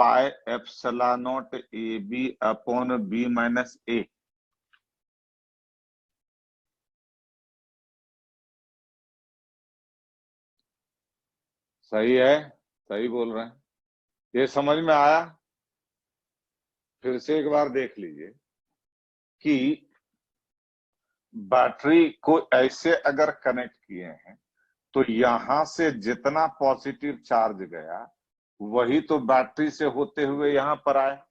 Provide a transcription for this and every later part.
Pi epsilon not A B upon B minus A. सही है, सही बोल रहे हैं। ये समझ में आया? फिर से एक बार देख लीजिए कि बैटरी को ऐसे अगर कनेक्ट किए हैं तो यहां से जितना पॉजिटिव चार्ज गया वही तो बैटरी से होते हुए यहां पर आया।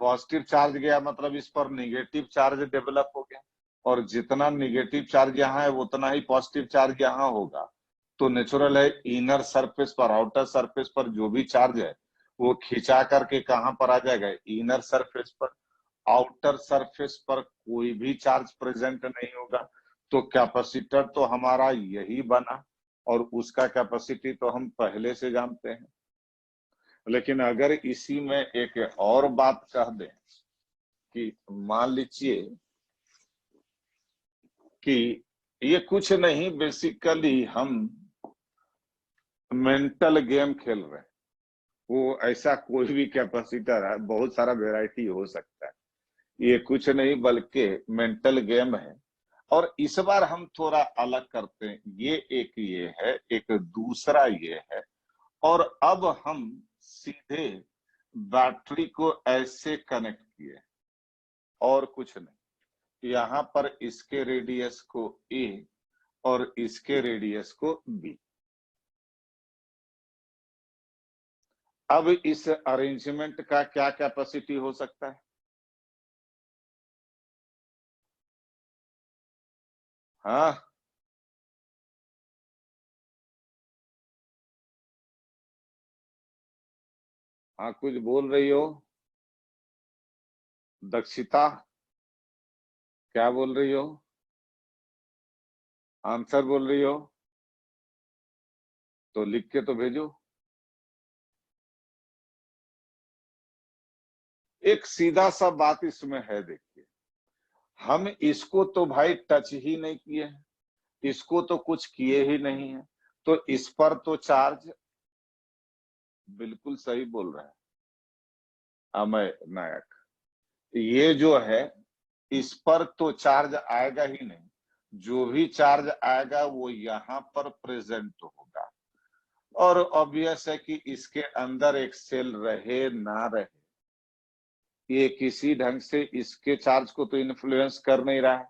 पॉजिटिव चार्ज गया मतलब इस पर निगेटिव चार्ज डेवलप हो गया, और जितना निगेटिव चार्ज यहाँ है उतना ही पॉजिटिव चार्ज यहाँ होगा। तो नेचुरल है इनर सरफेस पर, आउटर सरफेस पर जो भी चार्ज है वो खिंचा करके कहां पर आ जाएगा, इनर सरफेस पर। आउटर सरफेस पर कोई भी चार्ज प्रेजेंट नहीं होगा, तो कैपेसिटर तो हमारा यही बना, और उसका कैपेसिटी तो हम पहले से जानते हैं। लेकिन अगर इसी में एक और बात कह दें कि मान लीजिए कि ये कुछ नहीं, बेसिकली हम मेंटल गेम खेल रहे हैं। वो ऐसा कोई भी कैपेसिटर है, बहुत सारा वेराइटी हो सकता है, ये कुछ नहीं बल्कि मेंटल गेम है। और इस बार हम थोड़ा अलग करते हैं, ये है, एक दूसरा ये है। और अब हम सीधे बैटरी को ऐसे कनेक्ट किए और कुछ नहीं। यहां पर इसके रेडियस को ए और इसके रेडियस को बी। अब इस अरेंजमेंट का क्या कैपेसिटी हो सकता है? हाँ, हाँ, कुछ बोल रही हो? दक्षिता, क्या बोल रही हो? आंसर बोल रही हो तो लिख के तो भेजो। एक सीधा सा बात इसमें है, देखिए, हम इसको तो भाई टच ही नहीं किए हैं, इसको तो कुछ किए ही नहीं है, तो इस पर तो चार्ज, बिल्कुल सही बोल रहे हैं अमय नायक, ये जो है इस पर तो चार्ज आएगा ही नहीं। जो भी चार्ज आएगा वो यहाँ पर प्रेजेंट होगा, और ऑब्वियस है कि इसके अंदर एक सेल रहे ना रहे, ये किसी ढंग से इसके चार्ज को तो इन्फ्लुएंस कर नहीं रहा है।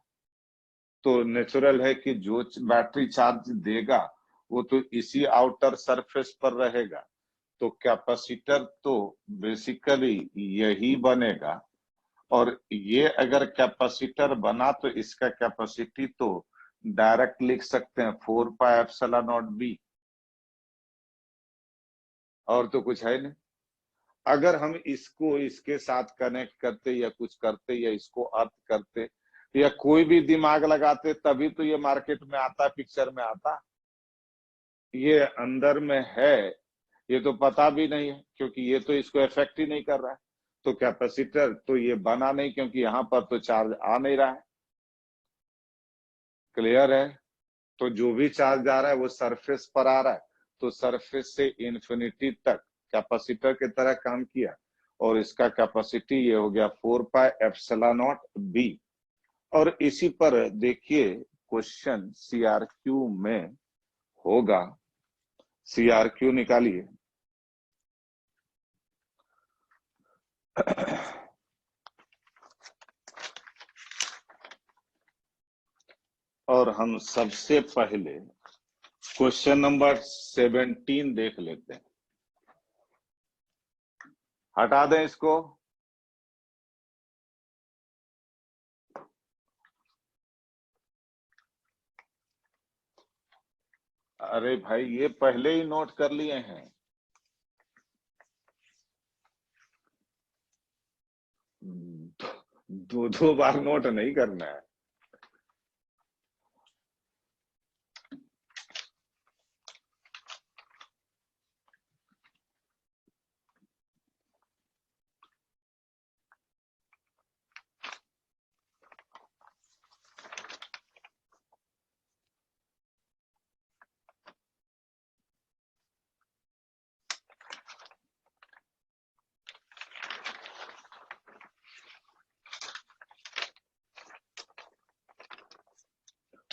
तो नेचुरल है कि जो बैटरी चार्ज देगा वो तो इसी आउटर सरफेस पर रहेगा। तो कैपेसिटर तो बेसिकली यही बनेगा, और ये अगर कैपेसिटर बना तो इसका कैपेसिटी तो डायरेक्ट लिख सकते हैं 4 पाई एप्सिलॉन नॉट बी, और तो कुछ है नहीं। अगर हम इसको इसके साथ कनेक्ट करते या कुछ करते या इसको अर्थ करते या कोई भी दिमाग लगाते तभी तो ये मार्केट में आता, पिक्चर में आता। ये अंदर में है, ये तो पता भी नहीं है क्योंकि ये तो इसको इफेक्ट ही नहीं कर रहा है। तो कैपेसिटर तो ये बना नहीं क्योंकि यहाँ पर तो चार्ज आ नहीं रहा है। क्लियर है? तो जो भी चार्ज आ रहा है वो सरफेस पर आ रहा है, तो सरफेस से इंफिनिटी तक कैपेसिटर की तरह काम किया, और इसका कैपेसिटी ये हो गया 4 पाई एप्सिलॉन नॉट बी। और इसी पर देखिए क्वेश्चन सीआरक्यू में होगा, सीआरक्यू निकालिए। और हम सबसे पहले क्वेश्चन नंबर 17 देख लेते हैं। हटा दें इसको। अरे भाई ये पहले ही नोट कर लिए हैं। दो दो बार नोट नहीं करना है।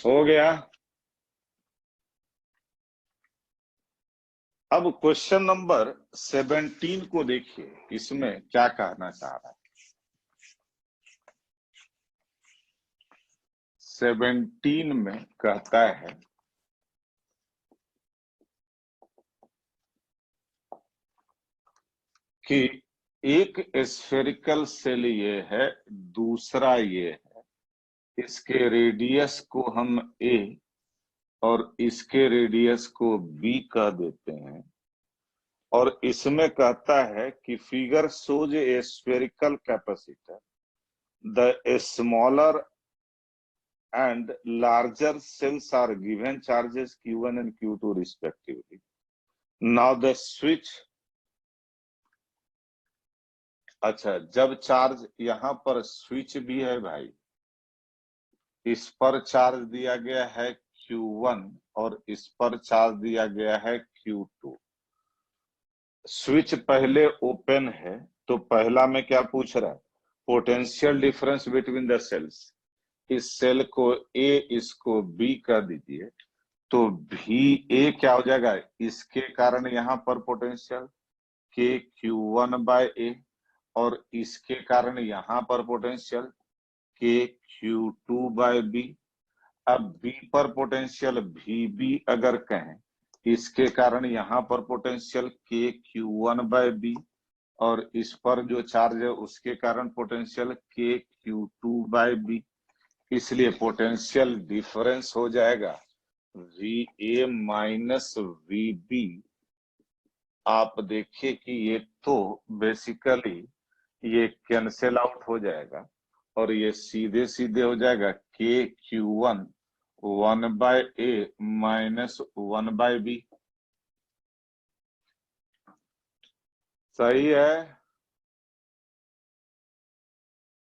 हो गया। अब क्वेश्चन नंबर 17 को देखिए, इसमें क्या कहना चाह रहा है। 17 में कहता है कि एक स्फेरिकल सेल ये है, दूसरा ये है, इसके रेडियस को हम ए और इसके रेडियस को बी कह देते हैं। और इसमें कहता है कि figure shows a spherical capacitor, the smaller and larger shells are given charges Q1 and Q2 respectively. Now the switch, अच्छा, जब चार्ज यहां पर स्विच भी है भाई, इस पर चार्ज दिया गया है Q1 और इस पर चार्ज दिया गया है Q2। स्विच पहले ओपन है, तो पहला में क्या पूछ रहा है, potential difference between the shells. इस सेल को ए, इसको बी कर दीजिए, तो भी ए क्या हो जाएगा, इसके कारण यहां पर पोटेंशियल के Q1/A, और इसके कारण यहां पर पोटेंशियल के Q2/B। अब बी पर पोटेंशियल VB अगर कहें, इसके कारण यहां पर पोटेंशियल के Q1/B, और इस पर जो चार्ज है उसके कारण पोटेंशियल के Q2/B। इसलिए पोटेंशियल डिफरेंस हो जाएगा VA माइनस VB। आप देखिए कि ये तो बेसिकली ये कैंसिल आउट हो जाएगा और ये सीधे सीधे हो जाएगा के Q1 1/A माइनस 1/B। सही है,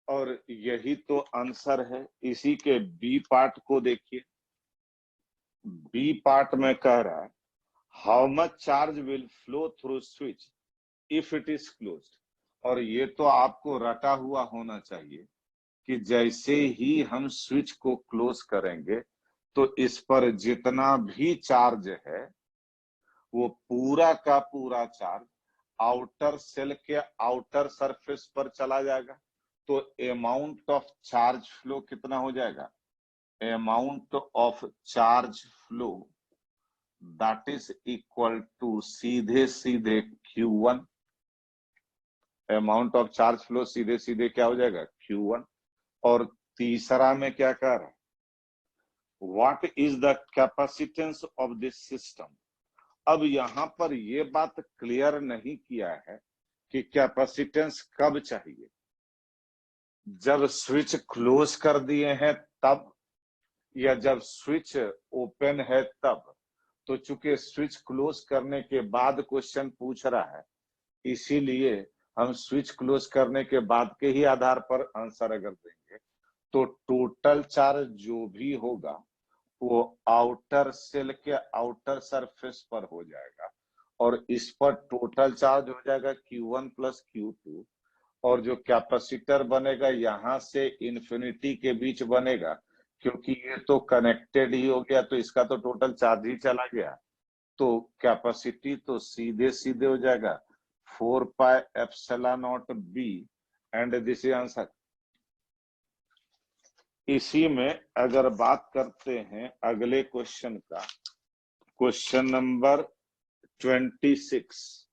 और यही तो आंसर है। इसी के बी पार्ट को देखिए। बी पार्ट में कह रहा है how much charge will flow through switch if it is closed. और ये तो आपको रटा हुआ होना चाहिए कि जैसे ही हम स्विच को क्लोज करेंगे तो इस पर जितना भी चार्ज है वो पूरा का पूरा चार्ज आउटर सेल के आउटर सरफेस पर चला जाएगा। तो अमाउंट ऑफ चार्ज फ्लो कितना हो जाएगा, amount of charge flow that is equal to सीधे सीधे Q1। Amount of charge flow सीधे सीधे क्या हो जाएगा, Q1। और तीसरा में क्या कह रहा है, what is the capacitance of this system. अब यहां पर ये बात क्लियर नहीं किया है कि कैपेसिटेंस कब चाहिए, जब स्विच क्लोज कर दिए हैं तब, या जब स्विच ओपन है तब। तो चूंकि स्विच क्लोज करने के बाद क्वेश्चन पूछ रहा है, इसीलिए हम स्विच क्लोज करने के बाद के ही आधार पर आंसर अगर देंगे तो टोटल चार्ज जो भी होगा वो आउटर सेल के आउटर सरफेस पर हो जाएगा, और इस पर टोटल चार्ज हो जाएगा Q1 प्लस Q2। और जो कैपेसिटर बनेगा यहां से इन्फिनिटी के बीच बनेगा, क्योंकि ये तो कनेक्टेड ही हो गया, तो इसका तो टोटल चार्ज ही चला गया। तो कैपेसिटी तो सीधे सीधे हो जाएगा 4πε0B, and this is answer. इसी में अगर बात करते हैं अगले क्वेश्चन का, क्वेश्चन नंबर 26।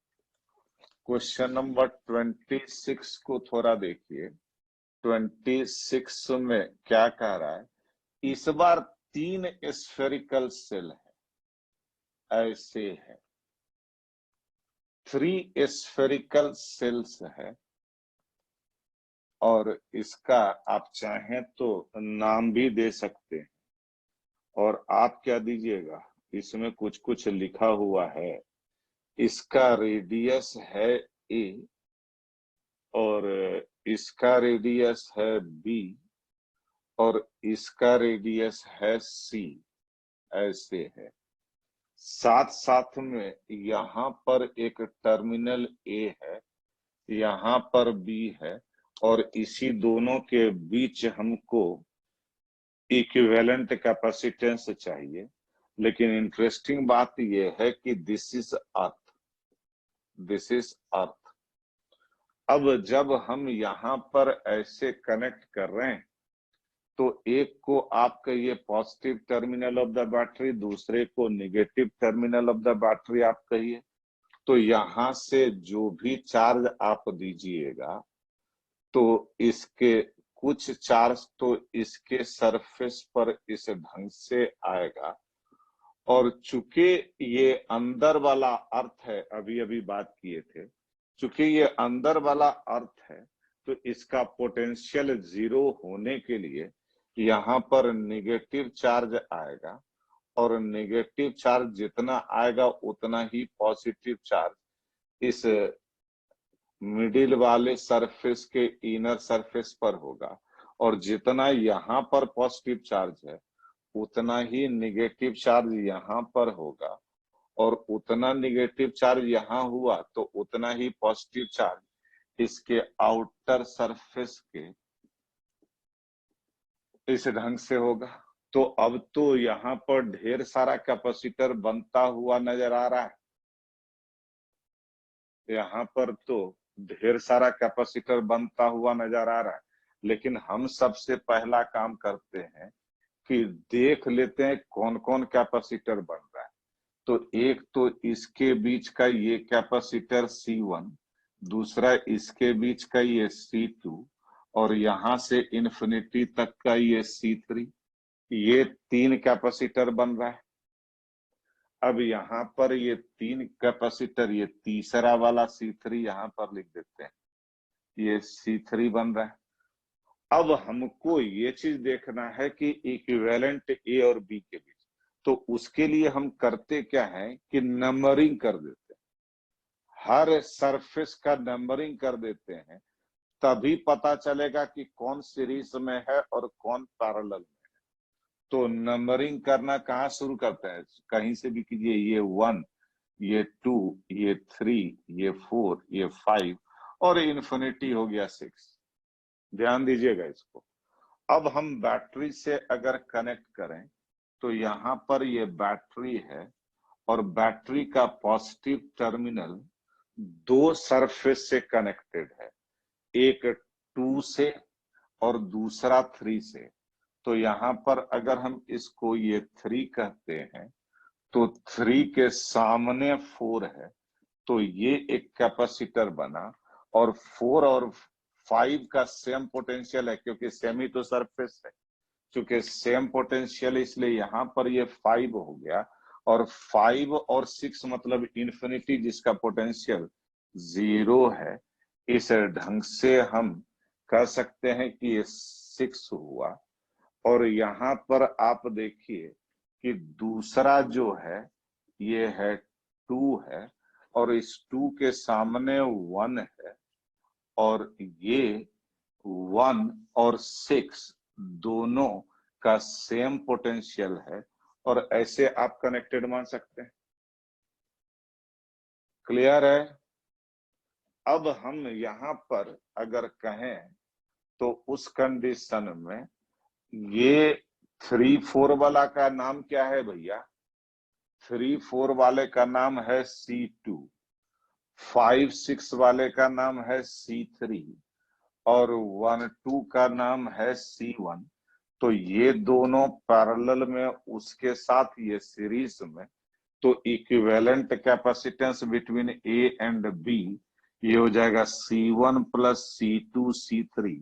क्वेश्चन नंबर 26 को थोड़ा देखिए। 26 में क्या कह रहा है, इस बार 3 स्फेरिकल सेल है, ऐसे है 3 स्फेरिकल सेल्स है, और इसका आप चाहें तो नाम भी दे सकते हैं। और आप क्या दीजिएगा, इसमें कुछ कुछ लिखा हुआ है। इसका रेडियस है A और इसका रेडियस है B और इसका रेडियस है C, ऐसे है। साथ साथ में यहाँ पर एक टर्मिनल A है, यहाँ पर B है, और इसी दोनों के बीच हमको इक्विवेलेंट कैपेसिटेंस चाहिए, लेकिन इंटरेस्टिंग बात यह है कि this is earth, this is earth. अब जब हम यहां पर ऐसे कनेक्ट कर रहे हैं तो एक को आपका ये positive terminal of the battery, दूसरे को negative terminal of the battery आप कहिए, तो यहां से जो भी चार्ज आप दीजिएगा तो इसके कुछ चार्ज तो इसके सरफेस पर इस ढंग से आएगा, और चूंकि ये अंदर वाला अर्थ है, अभी अभी बात किए थे, चूंकि ये अंदर वाला अर्थ है तो इसका पोटेंशियल 0 होने के लिए यहाँ पर नेगेटिव चार्ज आएगा, और नेगेटिव चार्ज जितना आएगा उतना ही पॉजिटिव चार्ज इस मिडिल वाले सरफेस के इनर सरफेस पर होगा, और जितना यहाँ पर पॉजिटिव चार्ज है उतना ही नेगेटिव चार्ज यहाँ पर होगा, और उतना नेगेटिव चार्ज यहाँ हुआ तो उतना ही पॉजिटिव चार्ज इसके आउटर सरफेस के इस ढंग से होगा। तो अब तो यहाँ पर ढेर सारा कैपेसिटर बनता हुआ नजर आ रहा है, यहाँ पर तो ढेर सारा कैपेसिटर बनता हुआ नजर आ रहा है, लेकिन हम सबसे पहला काम करते हैं कि देख लेते हैं कौन कौन कैपेसिटर बन रहा है। तो एक तो इसके बीच का ये कैपेसिटर C1, दूसरा इसके बीच का ये C2, और यहां से इन्फिनिटी तक का ये C3, ये 3 कैपेसिटर बन रहा है। अब यहाँ पर ये 3 कैपेसिटर, ये तीसरा वाला C3 यहाँ पर लिख देते हैं, ये C3 बन रहा है। अब हमको ये चीज देखना है कि इक्विवेलेंट ए और बी के बीच, तो उसके लिए हम करते क्या है कि नंबरिंग कर देते हैं, हर सरफेस का नंबरिंग कर देते हैं, तभी पता चलेगा कि कौन सीरीज में है और कौन पैरेलल में है। तो नंबरिंग करना कहाँ शुरू करते हैं, कहीं से भी कीजिए, ये 1, ये 2, ये 3, ये 4, ये 5, और इन्फिनिटी हो गया 6। ध्यान दीजिएगा इसको। अब हम बैटरी से अगर कनेक्ट करें तो यहाँ पर ये बैटरी है, और बैटरी का पॉजिटिव टर्मिनल 2 सरफेस से कनेक्टेड है, एक 2 से और दूसरा 3 से। तो यहाँ पर अगर हम इसको ये 3 कहते हैं तो 3 के सामने 4 है, तो ये एक कैपेसिटर बना, और 4 और 5 का सेम पोटेंशियल है, क्योंकि सेम ही तो सरफेस है, क्योंकि सेम पोटेंशियल इसलिए यहाँ पर ये 5 हो गया, और 5 और 6 मतलब इन्फिनिटी, जिसका पोटेंशियल 0 है। इस ढंग से हम कह सकते हैं कि ये 6 हुआ। और यहाँ पर आप देखिए कि दूसरा जो है ये है 2 है, और इस 2 के सामने 1 है, और ये 1 और 6 दोनों का सेम पोटेंशियल है, और ऐसे आप कनेक्टेड मान सकते हैं। क्लियर है? अब हम यहाँ पर अगर कहें तो उस कंडीशन में ये 3-4 वाला का नाम क्या है भैया? 3-4 वाले का नाम है C2, 5-6 वाले का नाम है C3, और 1-2 का नाम है C1। तो ये दोनों पैरेलल में, उसके साथ ये सीरीज में, तो equivalent capacitance between A and B ये हो जाएगा C1 plus C2 C3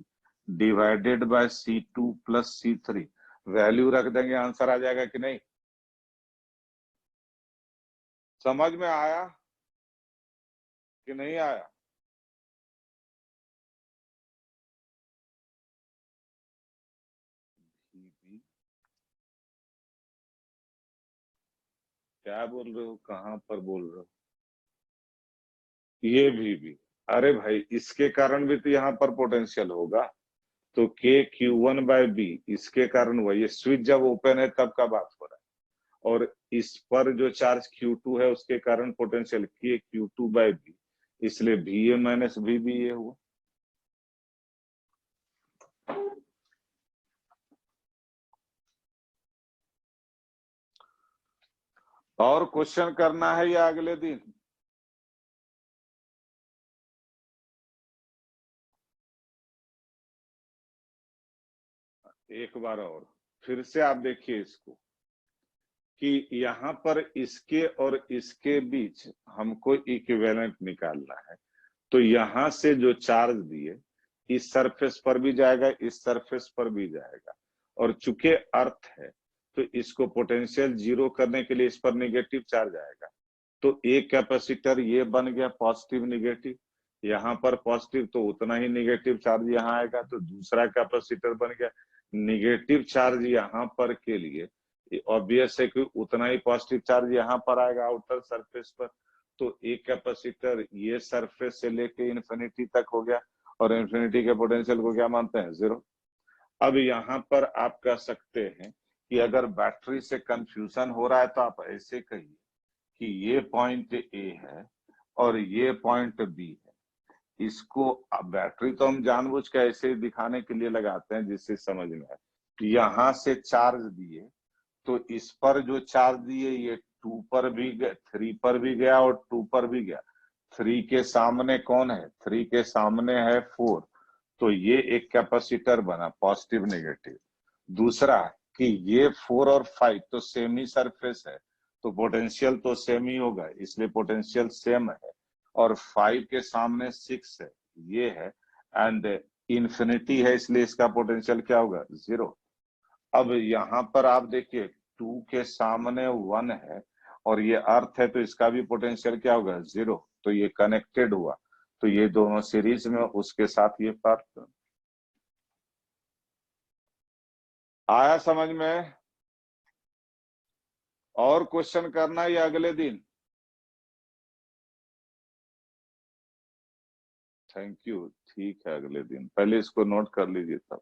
divided by C2 plus C3। Value रख देंगे, आंसर आ जाएगा कि नहीं? समझ में आया कि नहीं आया? क्या बोल रहे हो, कहां पर बोल रहे हो? ये भी अरे भाई, इसके कारण भी तो यहाँ पर पोटेंशियल होगा, तो KQ1/B, इसके कारण हुआ। ये स्विच जब ओपन है तब का बात हो रहा है, और इस पर जो चार्ज Q2 है उसके कारण पोटेंशियल KQ2/B, इसलिए VA माइनस VB ये हुआ। और क्वेश्चन करना है या अगले दिन? एक बार और फिर से आप देखिए इसको कि यहाँ पर इसके और इसके बीच हमको इक्विवेलेंट निकालना है। तो यहां से जो चार्ज दिए इस सरफेस पर भी जाएगा, इस सरफेस पर भी जाएगा, और चूंकि अर्थ है तो इसको पोटेंशियल जीरो करने के लिए इस पर नेगेटिव चार्ज आएगा। तो एक कैपेसिटर ये बन गया पॉजिटिव नेगेटिव, यहाँ पर पॉजिटिव तो उतना ही नेगेटिव चार्ज यहाँ आएगा। तो दूसरा कैपेसिटर बन गया नेगेटिव चार्ज यहाँ पर के लिए ऑब्वियस है कि उतना ही पॉजिटिव चार्ज यहाँ पर आएगा आउटर सरफेस पर। तो एक कैपेसिटर ये सरफेस से लेके इन्फिनिटी तक हो गया, और इन्फिनिटी के पोटेंशियल को क्या मानते हैं? जीरो। अब यहाँ पर आप कह सकते हैं कि अगर बैटरी से कंफ्यूजन हो रहा है तो आप ऐसे कहिए कि ये पॉइंट ए है और ये पॉइंट बी है। इसको बैटरी तो हम जानबूझ के ऐसे ही दिखाने के लिए लगाते हैं जिससे समझ में आए। यहाँ से चार्ज दिए तो इस पर जो चार्ज दिए ये 2 पर भी गया, 3 पर भी गया और 2 पर भी गया। 3 के सामने कौन है? 3 के सामने है 4। तो ये एक कैपेसिटर बना पॉजिटिव नेगेटिव। दूसरा कि ये 4 और 5 तो सेम ही सरफेस है, तो पोटेंशियल तो सेम ही होगा, इसलिए पोटेंशियल सेम है। और 5 के सामने 6 है, ये है, एंड इन्फिनिटी है, इसलिए इसका पोटेंशियल क्या होगा? जीरो। अब यहाँ पर आप देखिए 2 के सामने 1 है और ये अर्थ है, तो इसका भी पोटेंशियल क्या होगा? जीरो। तो ये कनेक्टेड हुआ, तो ये दोनों सीरीज में, उसके साथ ये पार्ट आया समझ में? और क्वेश्चन करना या अगले दिन? Thank you. ठीक है, अगले दिन। पहले इसको नोट कर लीजिए तब।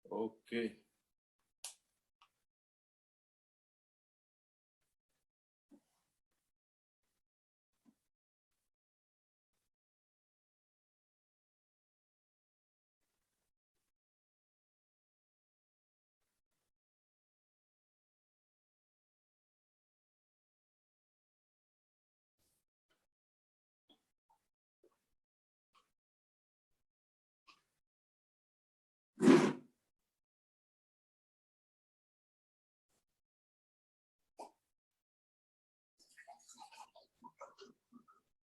ओके।